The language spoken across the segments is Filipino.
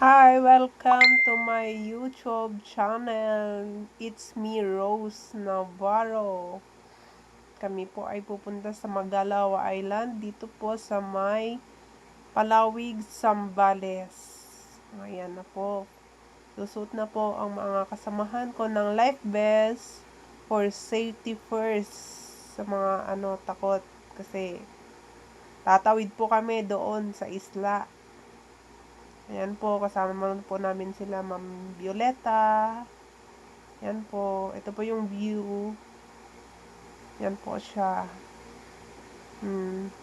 Hi, welcome to my YouTube channel. It's me, Rose Navarro. Kami po ay pupunta sa Magalawa Island dito po sa may Palawig, Zambales. Ayan na po. Susot na po ang mga kasamahan ko ng life vest for safety first sa mga takot kasi tatawid po kami doon sa isla. Ayan po, kasama po namin sila Ma'am Violeta. Yan po, ito po yung view. Yan po siya.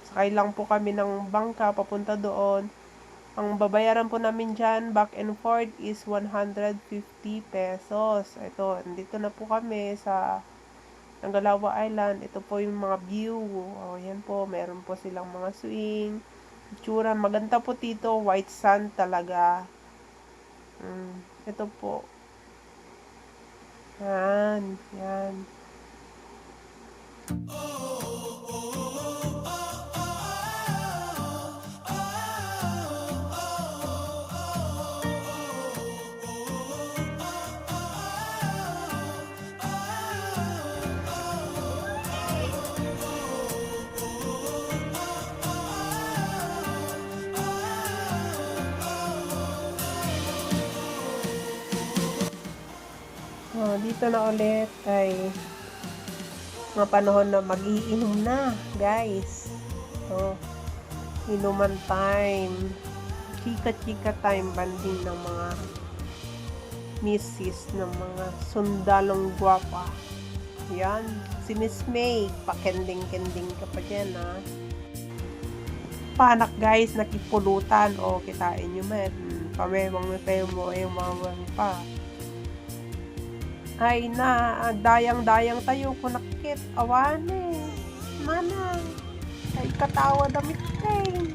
Sakay lang po kami ng bangka papunta doon. Ang babayaran po namin dyan, back and forth is 150 pesos. Ito, nandito na po kami sa Nagalawa Island. Ito po yung mga view. O, yan po, meron po silang mga swing. Itsura, maganda po dito. White sand talaga. Ito po. Yan, yan. Oh, dito na ulit ay mga panahon na mag-iinom na, guys. So, inuman time. Chika-chika time banding ng mga misis, ng mga sundalong gwapa. Yan. Si Miss May, pakending-kending ka pa dyan, ha. Panak, guys, nakipulutan. O, kitain nyo, man. Pamemang na tayo mo, yung mga pa. Ay na, dayang-dayang tayo kunakit. Awan eh. Mana. Ay katawa damit kay.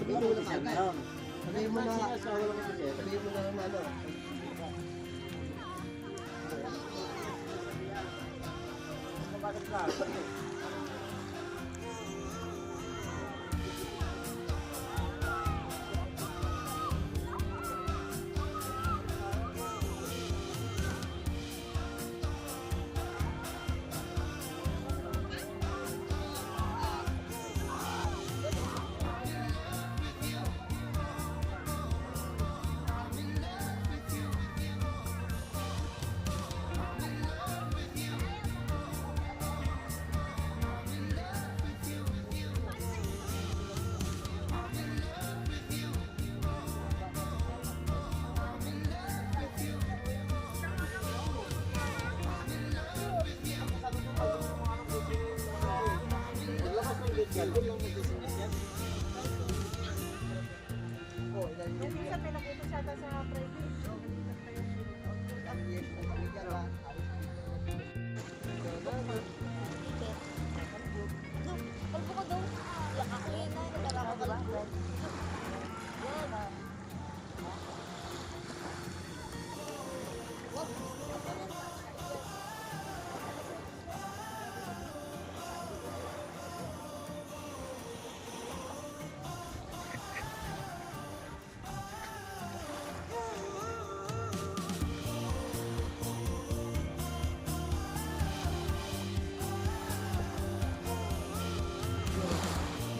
Sabihin mo na, sabihin mo na ano.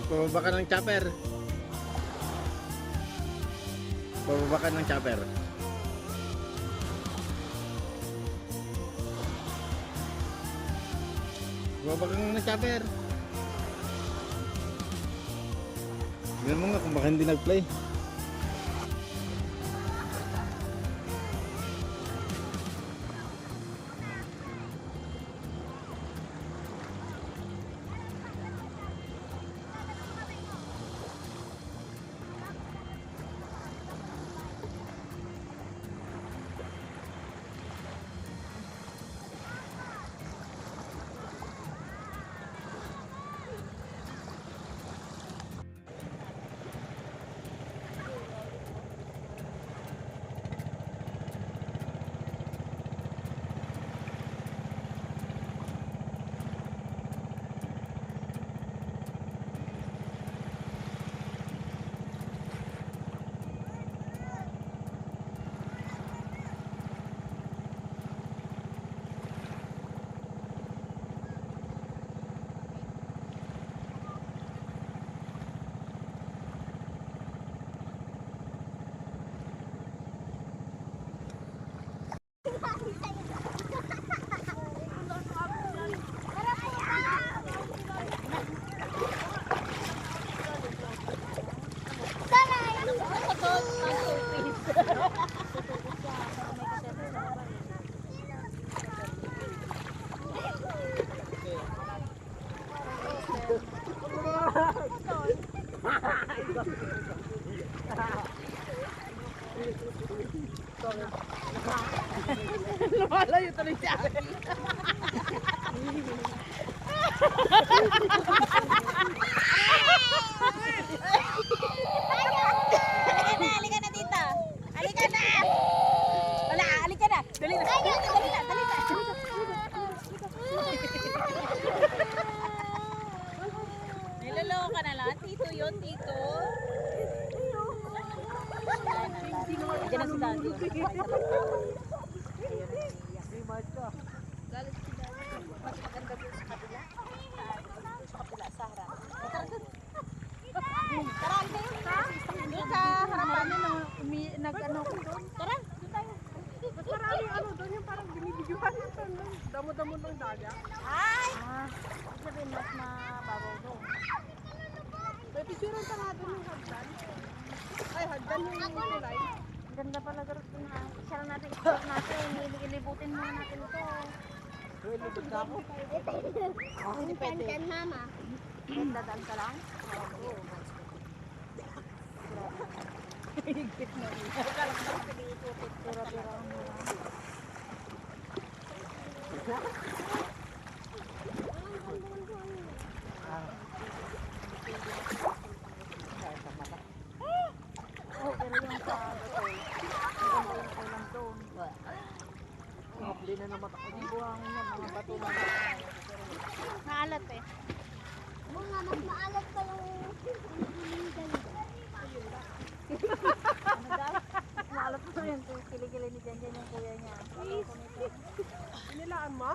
Bababa ka ng chopper. Bababa ka ng chopper. Bababa ka ng chopper. Tignan mo nga kung baka hindi nag-play. Lumalayo tuloy siya. Halika na dito. Halika na. Wala, halika na. Dali na. Dali na, dali na. Niloloko ka na lang. Tito yun, tito. Diyan na si Daddy. Galit si Daddy. Mas maganda dun sa kabila. Sa kabila, sa harap. Tara, hindi ka harapan na nag-ano ko doon. Tara, doon tayo. Mas maraming ano doon yung parang binibidyohan yung damo-damo ng dagat. Ay! Sabihin mas mababaw doon. May picturean ka nga doon yung hagdan. Ay, hagdan yung kulay. Ganda pala garot doon ha. Isa lang natin, explore natin. Ilibutin muna natin ito. Lubod na ako. Hindi pwede. Mama. Dadaan ka lang? Oo. Higpit na rin. Pira-pira ang muna. Oh, pero yung sa hotel, maganda yung ulam doon. Hindi na naman ako. Ang buhangin yan, mga bato na. Maalat eh. Mga mas maalat pa yung Ano daw? Maalat pa yun. Kiligili ni Jan Jan yung kuya niya. Inilaan mo?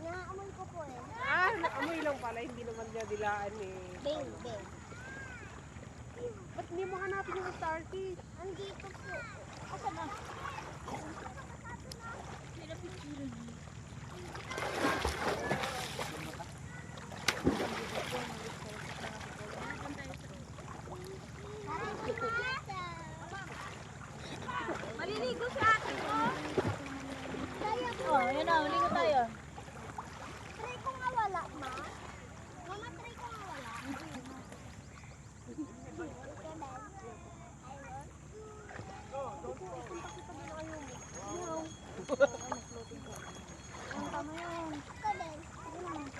Naamoy ko po eh. Ah, naamoy lang pala. Hindi naman niya dilaan eh. Babe, babe. Ba't hindi mo hanapin yung starfish? Andito po. Asa na? Maliligo si ate ko. Oh, yun na. Maligo tayo. Try ko nga wala, ma. Mama, try ko nga wala. Tama yun.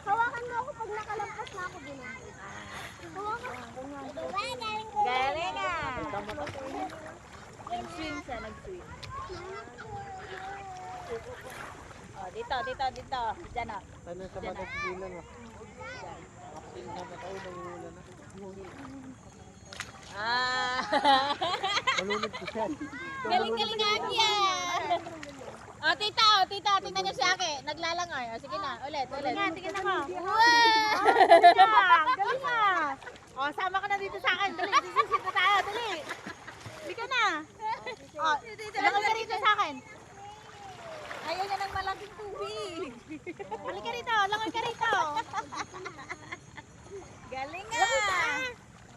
Hawakan mo ako pag nakalampas na ako din. Hawakan. Galing nga. Nag-swim siya, nag-swim. Oh, dito. Diyan oh. Ano sa mga bulan mo? Kasi naman ako nangulan na. Ah. Malunod ko siya. Galing nga yan. Oh, tita, tingnan niyo si Ake. Naglalangoy. Oh, sige na, ulit. Tingnan ako. Wow! Galing nga. Oh, sama ka na dito sa akin. Dali, sisisit na tayo. Dali. Hindi ka na. Oh, langoy ka rito sa akin. Ayaw niya ng malaking tubig. Halika rito, langoy ka rito. Galing nga.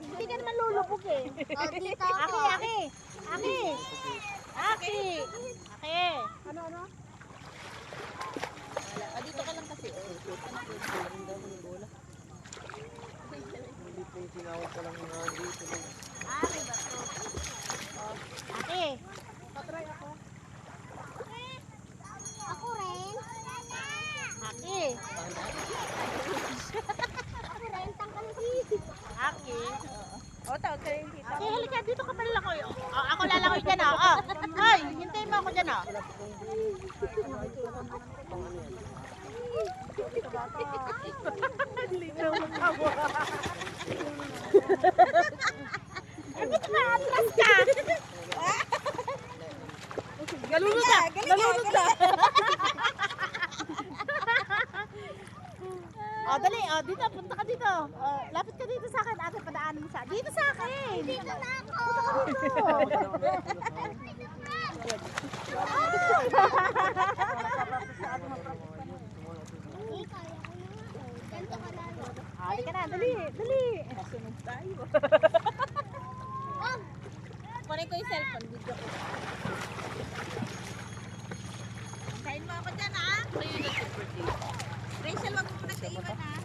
Hindi ka naman lulubog eh. O, dito ako. Aki. Ano? Wala. Dito ka lang kasi. Hindi po yung tinawag ko lang yung dito. Aki ba to? Aki. Patry ako. Ako rin. Aki. Ako rin. Tangkal Aki. O, tawag ka rin dito. Aki, halika. Dito ka pala langoy. Ako lalangoy dyan ah. Hoy, hintayin mo ako dyan ah. Linaw mo tabo. Bakit ma-atras ka? Galunod na! O, dali. O, dito. Punta ka dito. O, lapit ka dito sa akin. Ate, padaanan mo sa... Dito sa akin. Dito na ako. Hindi, kaya ko na nga. Ganito ka lalo. Halika na. Dali. Masunod tayo. Oh, kunin ko yung cellphone, video ko. Kain mo ako dyan, ha? Rachel, wag mo muna siya iwan, ha?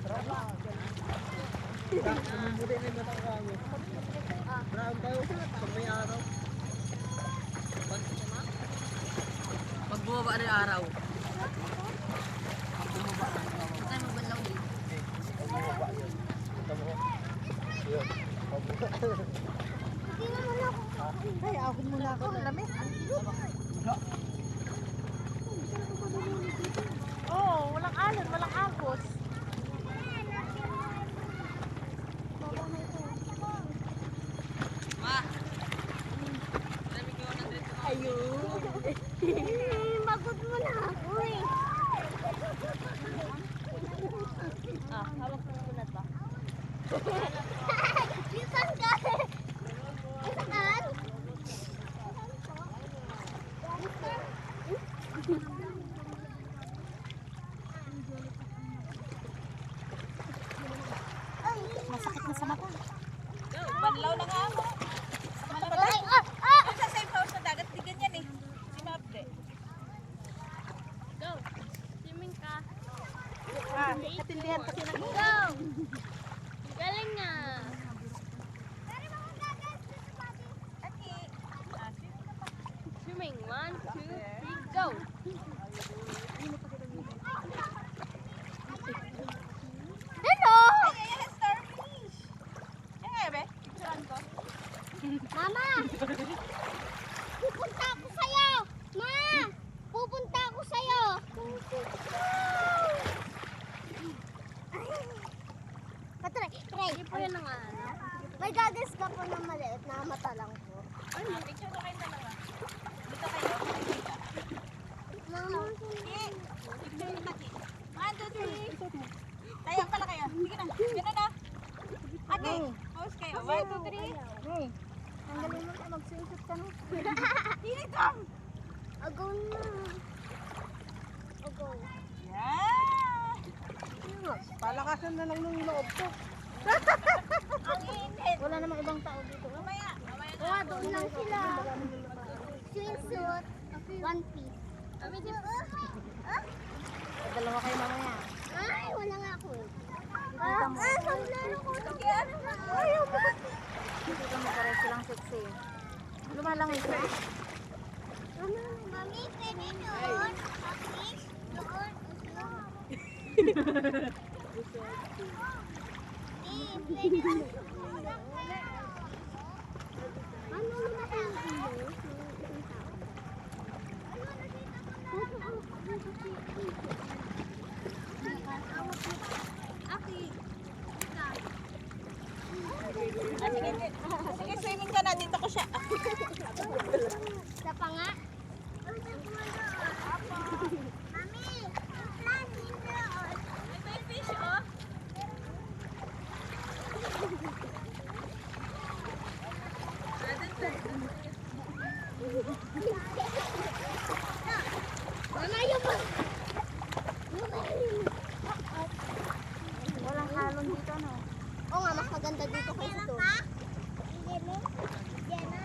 Bumudi na yung batang kami. Brown tayo pag may araw. Pag bumaba na yung araw. Ay, magbanlaw din. Ay, ako muna ako. Lamig. Oo, walang alon, walang agos. Bagot mo na ako eh. Ah, hawak mo muna to. Saan ka? Saan? Masakit na sa mata. Banlaw na nga ako. Ay, ah! Sa safe house na dagat, di ganyan eh. Si Mabde. Go! Swimming ka. Katindihan kasi ng Go! Galing nga. Swimming. 1, 2, 3, go! Hello! Ayan, starfish. Yan nga, be. Picturean ko. Mama! Pupunta ako sa'yo! Ma! Pupunta ako sa'yo! Patry, try. Hindi po yun ang ano. May gagas ka po ng maliit na mata lang po. Ano, picture ko kayo dalawa. Dito kayo. Mama, Picture yung laki. 1, 2, 3. Tayo pala kayo. Sige na. Gano'n na. Okay. Pause kayo. 1, 2, 3. ang galing mo na mag-swimsuit ka na. Tinitang. Agaw na. Agaw. Yan. Palakasan na lang ng loob ko. Ang init. Wala namang ibang tao dito. Mamaya. Mamaya na. Ah, doon lang sila. Swimsuit, one piece. Kami din. Dalawa kayo mamaya. Ay, wala nga ako eh. Samlero ko. Ayaw mo. Dito mo pare silang sexy. Lumalangoy ka. Mami, pwede doon. Please, doon. Pwede doon. Ano naman ang Sige, swimming ka na. Dito ko siya. sa panga. Mami, plan dito. May fish, oh. Mama, yung ba? Walang halon dito, no? Oo nga, mas maganda dito kaysa doon. Hindi mo? Diana?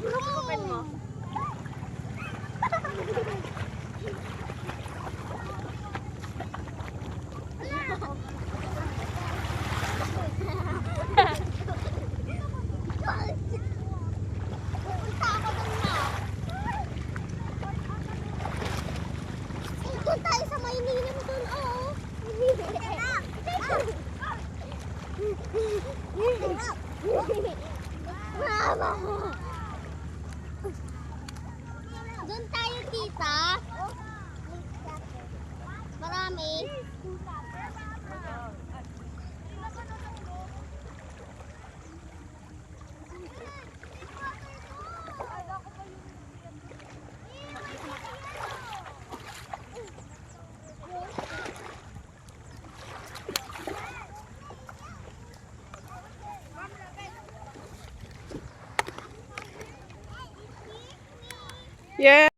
Open mo. Pupunta ako doon na. Doon tayo sa Maynila mo doon, oo. Mama! Doon tayo, tita. Marami. Yeah.